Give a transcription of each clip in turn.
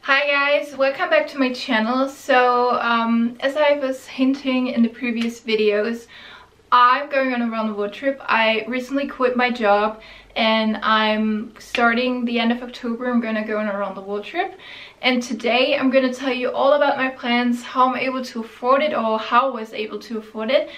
Hi guys, welcome back to my channel. So as I was hinting in the previous videos, I'm going on a round the world trip. I recently quit my job and I'm starting the end of October. I'm going to go on a round the world trip, and today I'm going to tell you all about my plans, how I'm able to afford it, or how I was able to afford it.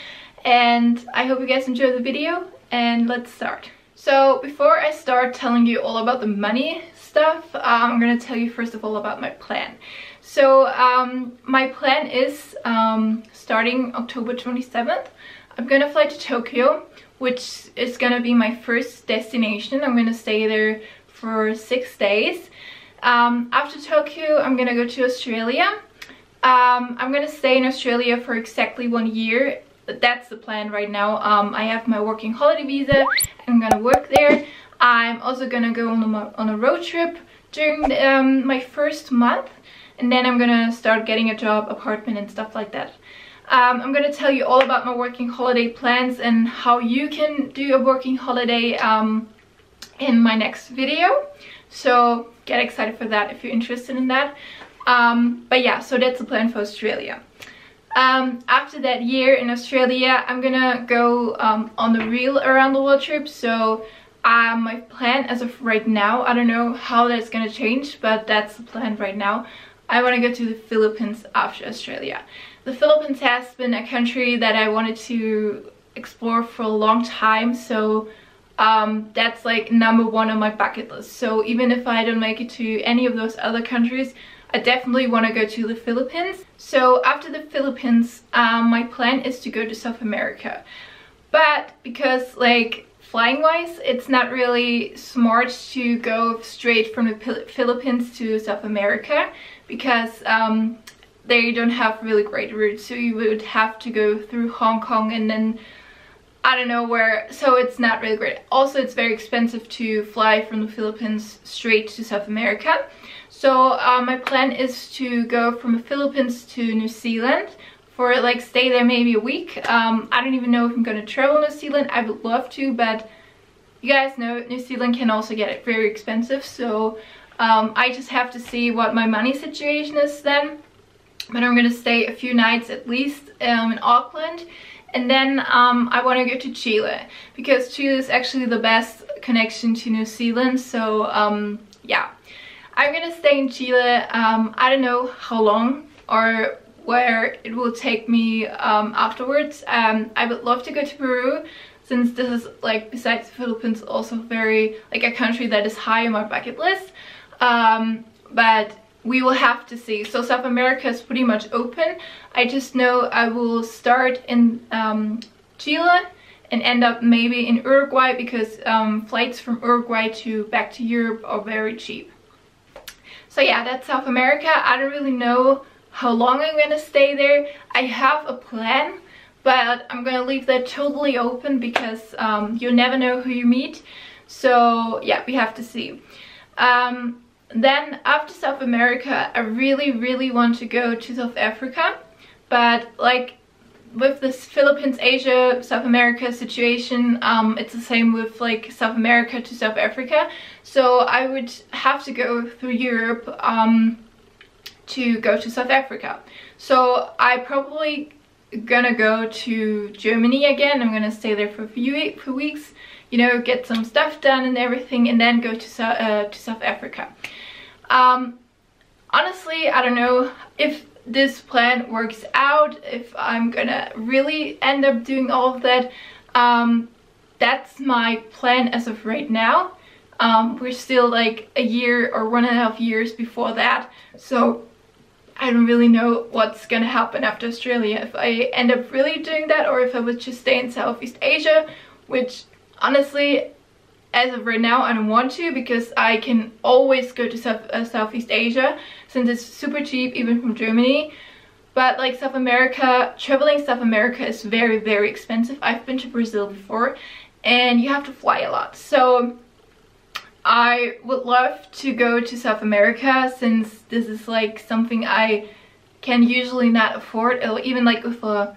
And I hope you guys enjoy the video, and let's start. So before I start telling you all about the money stuff, I'm gonna tell you first of all about my plan. So my plan is starting October 27th. I'm gonna fly to Tokyo, which is gonna be my first destination. I'm gonna stay there for 6 days. After Tokyo, I'm gonna go to Australia. I'm gonna stay in Australia for exactly 1 year. That's the plan right now. I have my working holiday visa. I'm gonna work there. I'm also gonna go on a road trip during my first month, and then I'm gonna start getting a job, apartment and stuff like that. I'm gonna tell you all about my working holiday plans and how you can do a working holiday in my next video. So get excited for that if you're interested in that. But yeah, so that's the plan for Australia. After that year in Australia, I'm gonna go on the real around the world trip. So my plan as of right now, I don't know how that's gonna change, but that's the plan right now. I want to go to the Philippines after Australia. The Philippines has been a country that I wanted to explore for a long time, so that's like #1 on my bucket list. So even if I don't make it to any of those other countries, I definitely want to go to the Philippines. So after the Philippines, my plan is to go to South America. But because like flying wise, it's not really smart to go straight from the Philippines to South America, because they don't have really great routes. So you would have to go through Hong Kong and then I don't know where, so it's not really great. Also, it's very expensive to fly from the Philippines straight to South America. So my plan is to go from the Philippines to New Zealand for like stay there maybe a week. I don't even know if I'm gonna travel New Zealand. I would love to, but you guys know New Zealand can also get very expensive. So I just have to see what my money situation is then. But I'm gonna stay a few nights at least in Auckland. And then I want to go to Chile, because Chile is actually the best connection to New Zealand. So yeah, I'm gonna stay in Chile. I don't know how long or where it will take me afterwards. I would love to go to Peru, since this is like, besides the Philippines, also very like a country that is high on my bucket list. But we will have to see. So South America is pretty much open. I just know I will start in Chile and end up maybe in Uruguay, because flights from Uruguay to back to Europe are very cheap. So yeah, that's South America. I don't really know how long I'm gonna stay there. I have a plan, but I'm gonna leave that totally open, because you never know who you meet. So yeah, we have to see. Then after South America, I really want to go to South Africa, but like with this Philippines, Asia, South America situation, it's the same with like South America to South Africa. So I would have to go through Europe to go to South Africa. So I probably gonna go to Germany again. I'm gonna stay there for a few weeks, you know, get some stuff done and everything, and then go to South Africa. Honestly, I don't know if this plan works out, if I'm gonna really end up doing all of that. That's my plan as of right now. We're still like a year or 1.5 years before that, so I don't really know what's gonna happen after Australia, if I end up really doing that, or if I would just stay in Southeast Asia, which honestly, as of right now, I don't want to, because I can always go to Southeast Asia, since it's super cheap, even from Germany. But like South America, traveling South America is very expensive. I've been to Brazil before, and you have to fly a lot. So I would love to go to South America, since this is like something I can usually not afford, or even like with a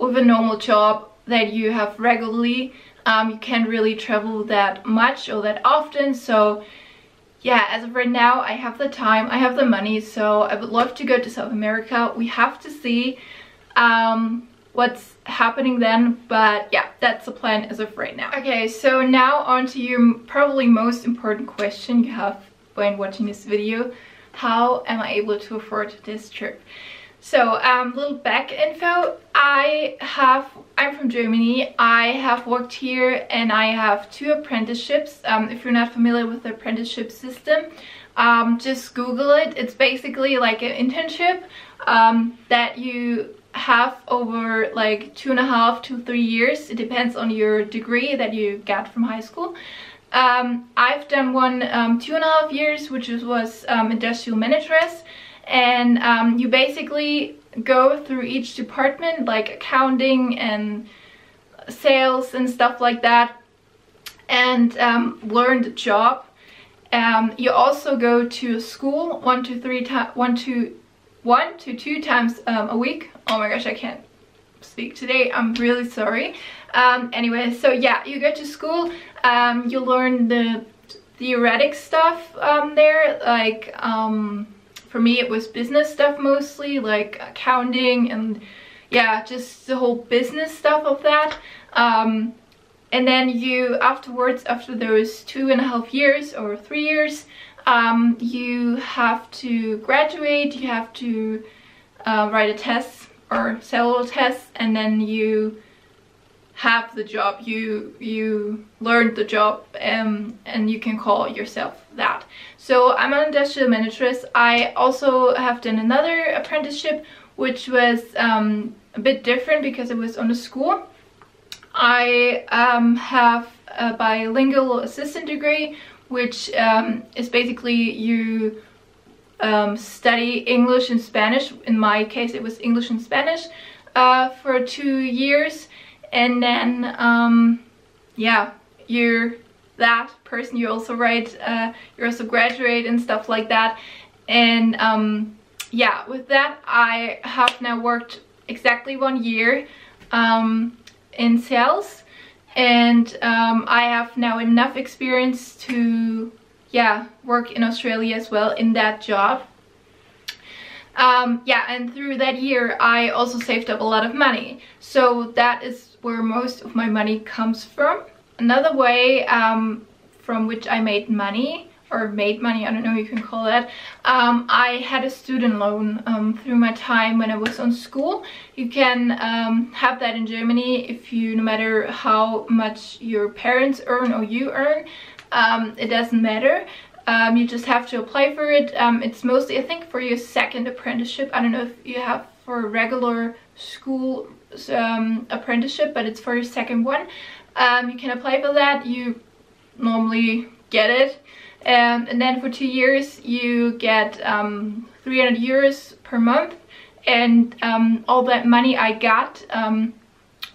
normal job that you have regularly. You can't really travel that much or that often, so yeah, as of right now, I have the time, I have the money, so I would love to go to South America. We have to see what's happening then, but yeah, that's the plan as of right now. Okay, so now on to your probably most important question you have when watching this video. How am I able to afford this trip? So little back info. I'm from Germany. I have worked here and I have 2 apprenticeships. If you're not familiar with the apprenticeship system, just Google it. It's basically like an internship that you have over like 2.5 to 3 years. It depends on your degree that you got from high school. I've done one 2.5 years, which was industrial manageress, and you basically go through each department, like accounting and sales and stuff like that, and learn the job. You also go to school 1 to 2 times a week. Oh my gosh, I can't speak today, I'm really sorry. Anyway, so yeah, you go to school, you learn the theoretic stuff there, like for me it was business stuff mostly, like accounting and yeah, just the whole business stuff of that. And then you afterwards, after those 2.5 years or 3 years, you have to graduate, you have to write a test or several tests, and then you have the job. You learned the job, and you can call yourself that. So I'm an industrial manageress. I also have done another apprenticeship, which was a bit different because it was on a school. I have a bilingual assistant degree, which is basically you study English and Spanish. In my case it was English and Spanish for 2 years, and then yeah, you're that person. You also write, you also graduate and stuff like that. And yeah, with that I have now worked exactly 1 year in sales, and I have now enough experience to work in Australia as well in that job. Yeah, and through that year I also saved up a lot of money, so that is where most of my money comes from. Another way from which I made money, I don't know, you can call that, I had a student loan through my time when I was on school. You can have that in Germany if you, no matter how much your parents earn or you earn, it doesn't matter. You just have to apply for it. It's mostly, I think, for your second apprenticeship. I don't know if you have for a regular school apprenticeship, but it's for your second one. You can apply for that. You normally get it. And then for 2 years you get 300 euros per month, and all that money I got,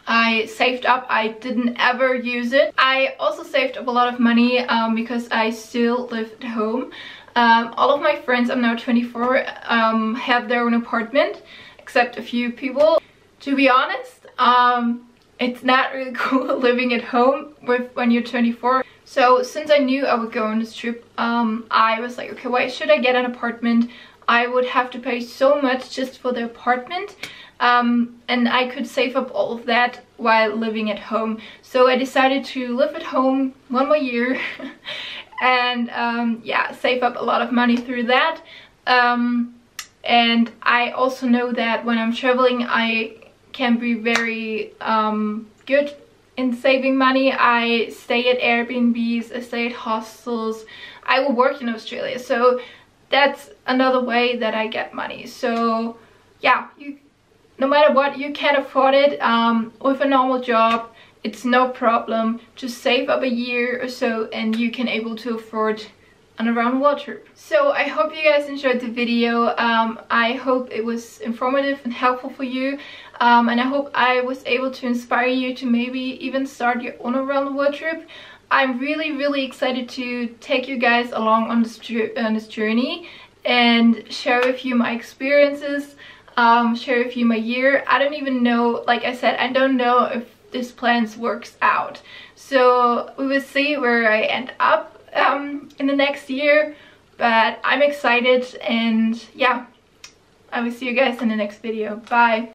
I saved up. I didn't ever use it. I also saved up a lot of money because I still live at home. All of my friends, I'm now 24, have their own apartment, except a few people. To be honest, it's not really cool living at home when you're 24. So since I knew I would go on this trip, I was like, okay, why should I get an apartment? I would have to pay so much just for the apartment, and I could save up all of that while living at home. So I decided to live at home 1 more year and yeah, save up a lot of money through that. And I also know that when I'm traveling I can be very good in saving money. I stay at Airbnbs, I stay at hostels, I will work in Australia, so that's another way that I get money. So yeah, no matter what, you can afford it with a normal job. It's no problem. Just save up a year or so and you can able to afford an around the world trip. So I hope you guys enjoyed the video. I hope it was informative and helpful for you, and I hope I was able to inspire you to maybe even start your own around the world trip. I'm really excited to take you guys along on this journey and share with you my experiences, share with you my year. I don't even know, like I said, I don't know if this plan works out, so we will see where I end up. in the next year, but I'm excited, and yeah, I will see you guys in the next video. Bye.